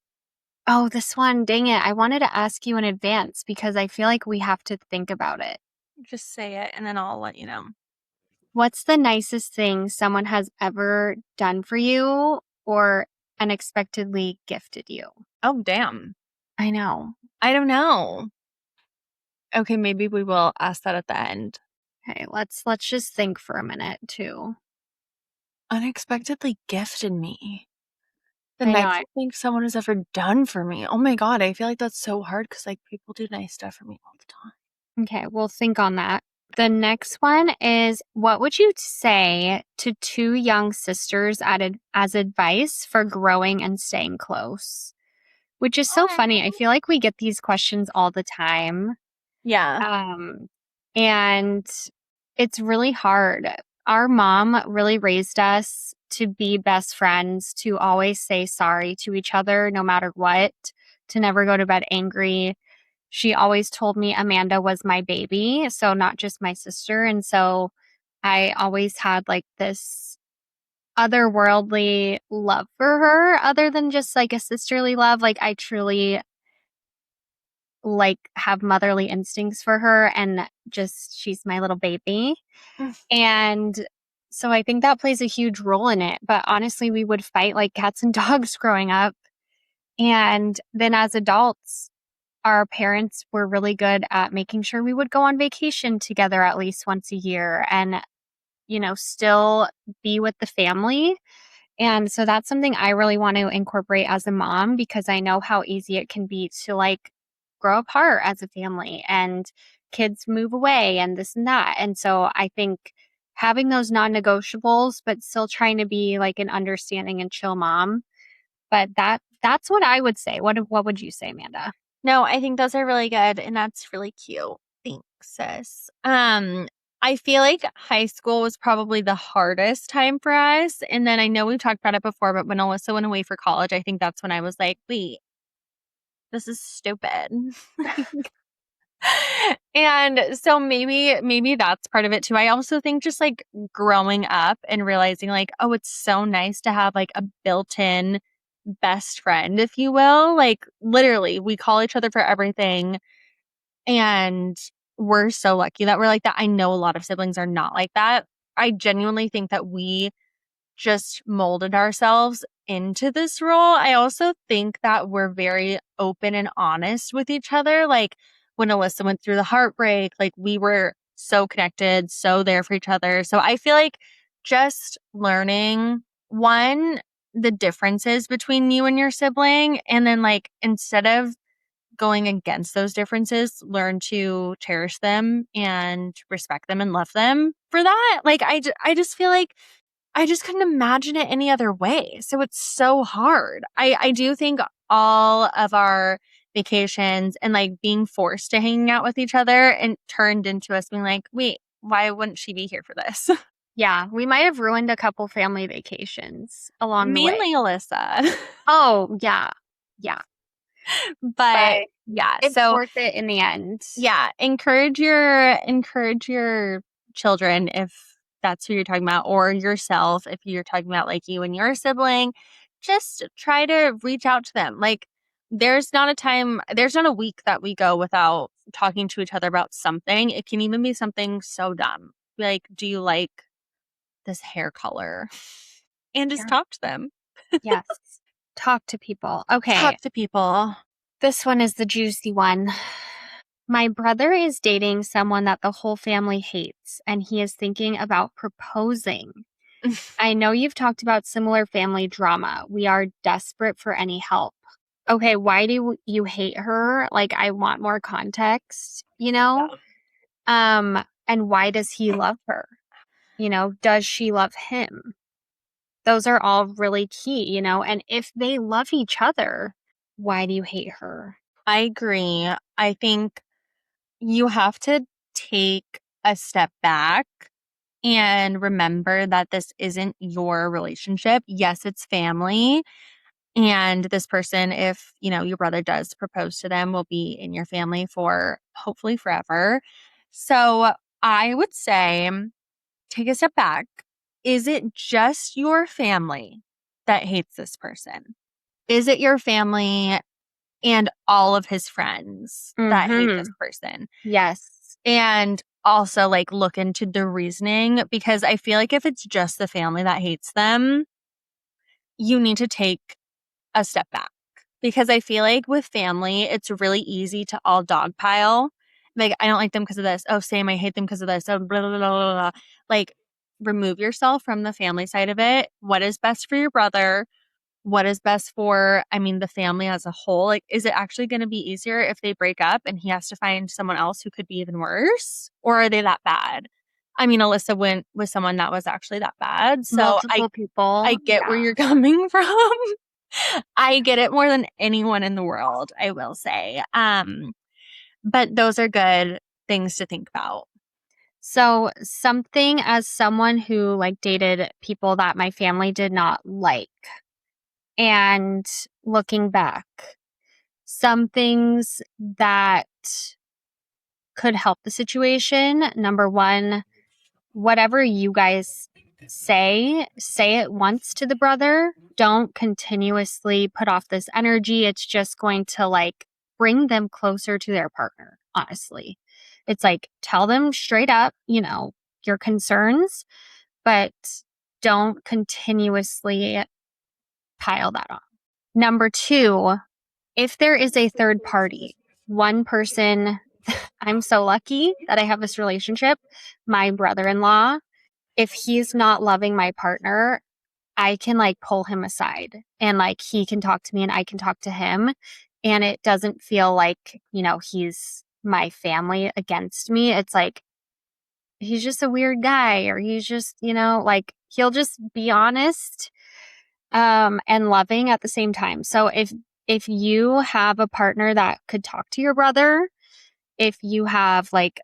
Oh, this one, dang it. I wanted to ask you in advance because I feel like we have to think about it. Just say it and then I'll let you know. What's the nicest thing someone has ever done for you or unexpectedly gifted you? Oh, damn. I know. I don't know. Okay, maybe we will ask that at the end. Okay, let's just think for a minute too. Unexpectedly gifted me. The I know. nicest thing someone has ever done for me. Oh my God, I feel like that's so hard because like people do nice stuff for me all the time. Okay, we'll think on that. The next one is, what would you say to two young sisters as advice for growing and staying close? Which is so funny. I feel like we get these questions all the time. Yeah. And it's really hard. Our mom really raised us to be best friends, to always say sorry to each other no matter what, to never go to bed angry. She always told me Amanda was my baby, so not just my sister. And so I always had like this otherworldly love for her, other than just like a sisterly love. Like I truly like have motherly instincts for her, and just she's my little baby. And so I think that plays a huge role in it. But honestly, we would fight like cats and dogs growing up. And then as adults, our parents were really good at making sure we would go on vacation together at least once a year and, still be with the family. And so that's something I really want to incorporate as a mom, because I know how easy it can be to like grow apart as a family and kids move away and this and that. And so I think having those non-negotiables, but still trying to be like an understanding and chill mom. But that's what I would say. What would you say, Amanda? No, I think those are really good and that's really cute. Thanks, sis. I feel like high school was probably the hardest time for us. And then I know we've talked about it before, but when Alyssa went away for college, I think that's when I was like, wait, this is stupid. And so maybe that's part of it too. I also think just like growing up and realizing like, oh, it's so nice to have like a built-in best friend, if you will. Like literally, we call each other for everything. And we're so lucky that we're like that. I know a lot of siblings are not like that. I genuinely think that we just molded ourselves into this role. I also think that we're very open and honest with each other. Like when Alyssa went through the heartbreak, like we were so connected, so there for each other. So I feel like just learning the differences between you and your sibling, and then like instead of going against those differences, learn to cherish them and respect them and love them for that. Like I just feel like I just couldn't imagine it any other way. So it's so hard. I do think all of our vacations and like being forced to hang out with each other and turned into us being like, wait, why wouldn't she be here for this? Yeah, we might have ruined a couple family vacations along the way. Mainly Alyssa. Oh, yeah. Yeah. But yeah, It's so worth it in the end. yeah, encourage your children if that's who you're talking about, or yourself if you're talking about like you and your sibling. Just try to reach out to them. Like there's not a week that we go without talking to each other about something. It can even be something so dumb. Like, do you like this hair color? And just Yeah. talk to them. Yes. Talk to people. Okay. Talk to people. This one is the juicy one. My brother is dating someone that the whole family hates, and he is thinking about proposing. I know you've talked about similar family drama. We are desperate for any help. Okay, why do you hate her? Like, I want more context, Yeah. And why does he love her? Does she love him? Those are all really key, and if they love each other, why do you hate her? I agree. I think you have to take a step back and remember that this isn't your relationship. Yes, it's family. And this person, if, your brother does propose to them, will be in your family for hopefully forever. So I would say take a step back. Is it just your family that hates this person? Is it your family and all of his friends that hate this person? Yes. And also like look into the reasoning, because I feel like if it's just the family that hates them, you need to take a step back, because I feel like with family, it's really easy to all dogpile Like, I don't like them because of this. Oh, same. I hate them because of this. Oh, blah, blah, blah, blah, blah. Like, remove yourself from the family side of it. What is best for your brother? What is best for, the family as a whole? Like, is it actually going to be easier if they break up and he has to find someone else who could be even worse? Or are they that bad? Alyssa went with someone that was actually that bad. So Multiple people. I get where you're coming from. I get it more than anyone in the world, I will say. But those are good things to think about. So something as someone who like dated people that my family did not like, and looking back, some things that could help the situation. Number one, whatever you guys say it once to the brother. Don't continuously put off this energy. It's just going to like bring them closer to their partner, honestly. It's like, tell them straight up, your concerns, but don't continuously pile that on. Number two, if there is a third party, one person, I'm so lucky that I have this relationship, my brother-in-law, if he's not loving my partner, I can like pull him aside and like he can talk to me and I can talk to him. And it doesn't feel like, he's my family against me. It's like, he's just a weird guy, or he's just, like he'll just be honest and loving at the same time. So if you have a partner that could talk to your brother, if you have like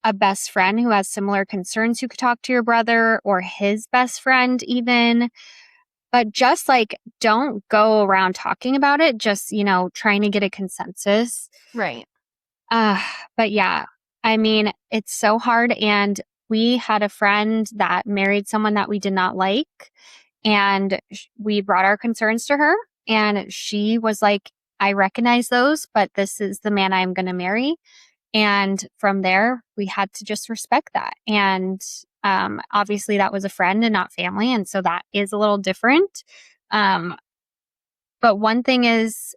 a best friend who has similar concerns who could talk to your brother, or his best friend even, but just like don't go around talking about it, just trying to get a consensus. Right. But yeah, it's so hard. And we had a friend that married someone that we did not like, and we brought our concerns to her, and she was like, I recognize those, but this is the man I'm going to marry. And from there, we had to just respect that. And obviously, that was a friend and not family. And so that is a little different. But one thing is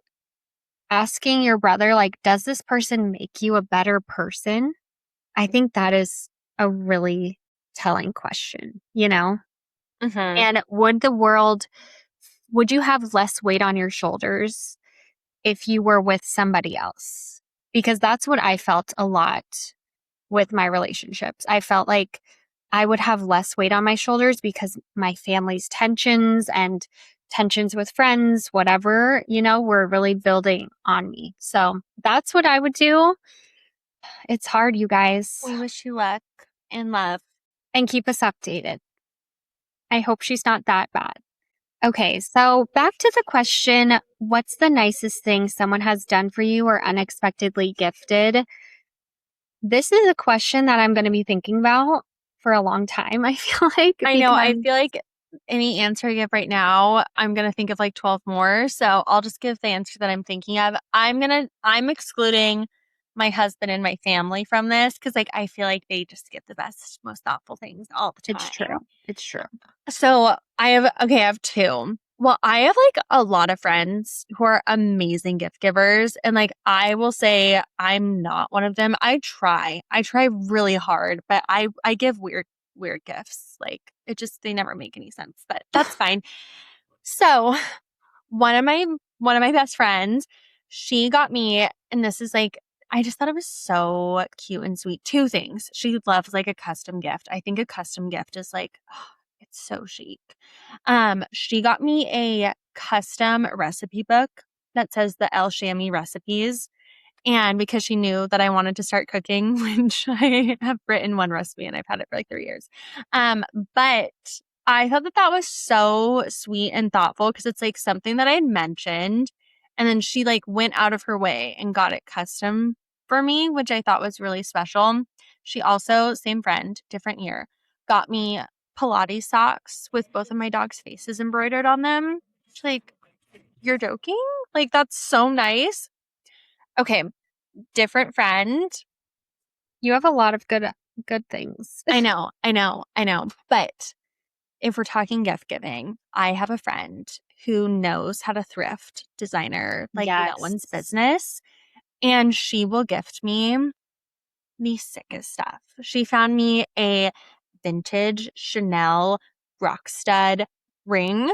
asking your brother, like, does this person make you a better person? I think that is a really telling question, Mm-hmm. And would you have less weight on your shoulders if you were with somebody else? Because that's what I felt a lot with my relationships. I felt like I would have less weight on my shoulders because my family's tensions and tensions with friends, whatever, were really building on me. So that's what I would do. It's hard, you guys. We wish you luck and love. And keep us updated. I hope she's not that bad. Okay, so back to the question, what's the nicest thing someone has done for you or unexpectedly gifted? This is a question that I'm going to be thinking about for a long time, I feel like. I know. I feel like any answer I give right now, I'm going to think of like 12 more. So I'll just give the answer that I'm thinking of. I'm excluding my husband and my family from this because like I feel like they just get the best, most thoughtful things all the time. It's true. So I have two. Well, I have like a lot of friends who are amazing gift givers. And like, I will say I'm not one of them. I try really hard, but I give weird gifts. Like they never make any sense, but that's fine. So one of my best friends, she got me, and this is like, I just thought it was so cute and sweet. Two things. She loves like a custom gift. I think a custom gift is like, it's so chic. She got me a custom recipe book that says the El Shami recipes. And because she knew that I wanted to start cooking, which I have written one recipe and I've had it for like 3 years. But I thought that was so sweet and thoughtful because it's like something that I had mentioned. And then she like went out of her way and got it custom for me, which I thought was really special. She also, same friend, different year, got me Pilates socks with both of my dogs' faces embroidered on them. She's like, you're joking? Like, that's so nice. Okay, different friend. You have a lot of good things. I know. But if we're talking gift giving, I have a friend who knows how to thrift designer, like no one's business. And she will gift me the sickest stuff. She found me a vintage Chanel rock stud ring.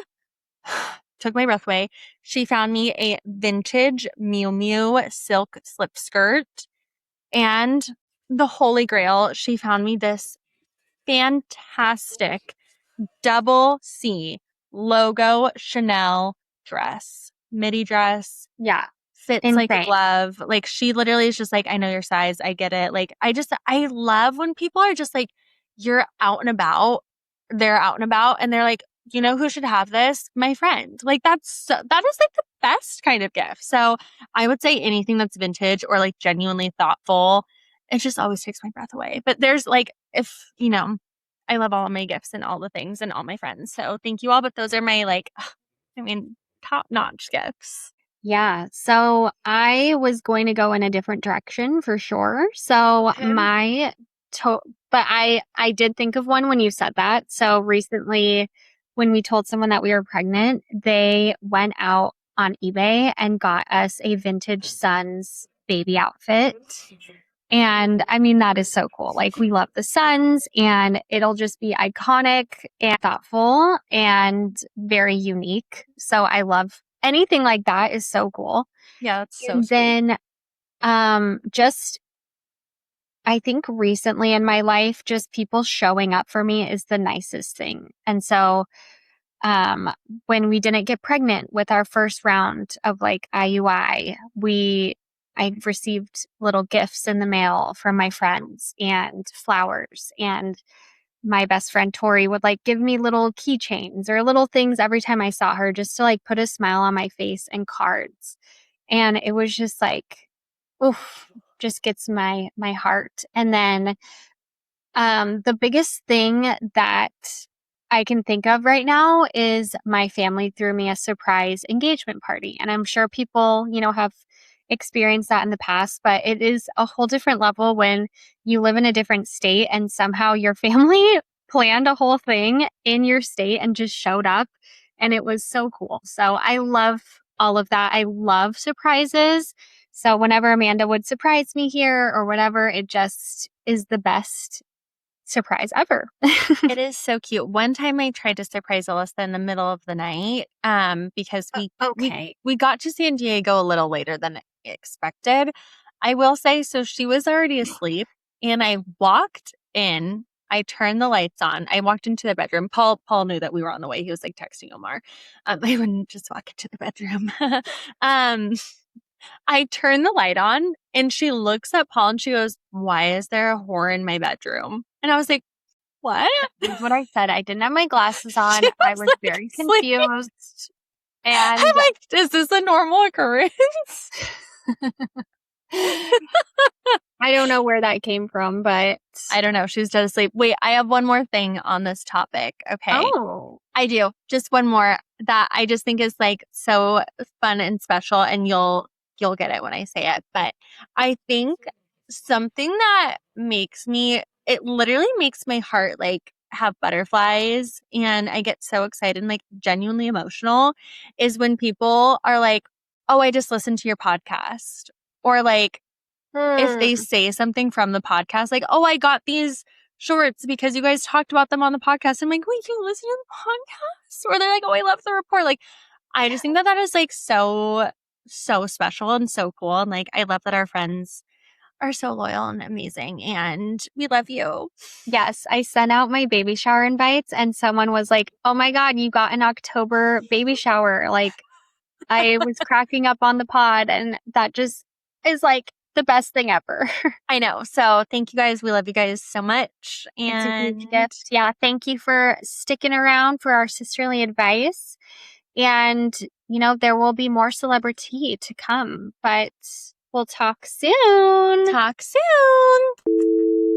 Took my breath away. She found me a vintage Miu Miu silk slip skirt. And the holy grail, she found me this fantastic double C logo Chanel dress, midi dress. Yeah. Fits like a Insane. glove. Like, she literally is just like, I know your size. I get it. Like, I love when people are just like, you're out and about. They're out and about and they're like, you know who should have this? My friend. Like, that is like the best kind of gift. So I would say anything that's vintage or like genuinely thoughtful, it just always takes my breath away. But there's like, if, you know, I love all of my gifts and all the things and all my friends. So thank you all. But those are my like, I mean, top-notch gifts. Yeah. So I was going to go in a different direction for sure. So Okay. but I did think of one when you said that. So recently when we told someone that we were pregnant, they went out on eBay and got us a vintage Suns baby outfit. And I mean, that is so cool. Like, we love the Suns and it'll just be iconic and thoughtful and very unique. So I love anything like that is so cool. Yeah, that's so And sweet. then, just I think recently in my life, just people showing up for me is the nicest thing. And so, when we didn't get pregnant with our first round of like IUI, I received little gifts in the mail from my friends and flowers. And my best friend Tori would like give me little keychains or little things every time I saw her just to like put a smile on my face and cards. And it was just like, oof, just gets my heart. And then the biggest thing that I can think of right now is my family threw me a surprise engagement party. And I'm sure people, have experienced that in the past, but it is a whole different level when you live in a different state and somehow your family planned a whole thing in your state and just showed up. And it was so cool. So I love all of that. I love surprises. So whenever Amanda would surprise me here or whatever, it just is the best surprise ever. It is so cute. One time I tried to surprise Alyssa in the middle of the night, because we got to San Diego a little later than expected. I will say, so she was already asleep and I walked in, I turned the lights on. I walked into the bedroom. Paul knew that we were on the way. He was like texting Omar. I wouldn't just walk into the bedroom. um, I turn the light on and she looks at Paul and she goes, "Why is there a whore in my bedroom?" And I was like, "What?" That's what I said. I didn't have my glasses on. She I was was like very sleeping. confused. And I'm like, is this a normal occurrence? I don't know where that came from, but I don't know. She was dead asleep. Wait, I have one more thing on this topic. Okay. oh, I do. Just one more that I just think is like so fun and special, and you'll get it when I say it. But I think something that it literally makes my heart like have butterflies and I get so excited and like genuinely emotional is when people are like, "Oh, I just listened to your podcast." Or like if they say something from the podcast, like, "Oh, I got these shorts because you guys talked about them on the podcast." I'm like, "Wait, you listen to the podcast?" Or they're like, "Oh, I love the report." Like, I just think that is like so, so special and so cool. And like, I love that our friends are so loyal and amazing and we love you. yes, I sent out my baby shower invites and someone was like, "Oh my God, you got an October baby shower." Like, I was cracking up on the pod and that just is like the best thing ever. I know. So thank you guys. We love you guys so much. It's a huge And gift. Yeah, thank you for sticking around for our sisterly advice. And, there will be more CelebriTEA to come, but we'll talk soon. talk soon.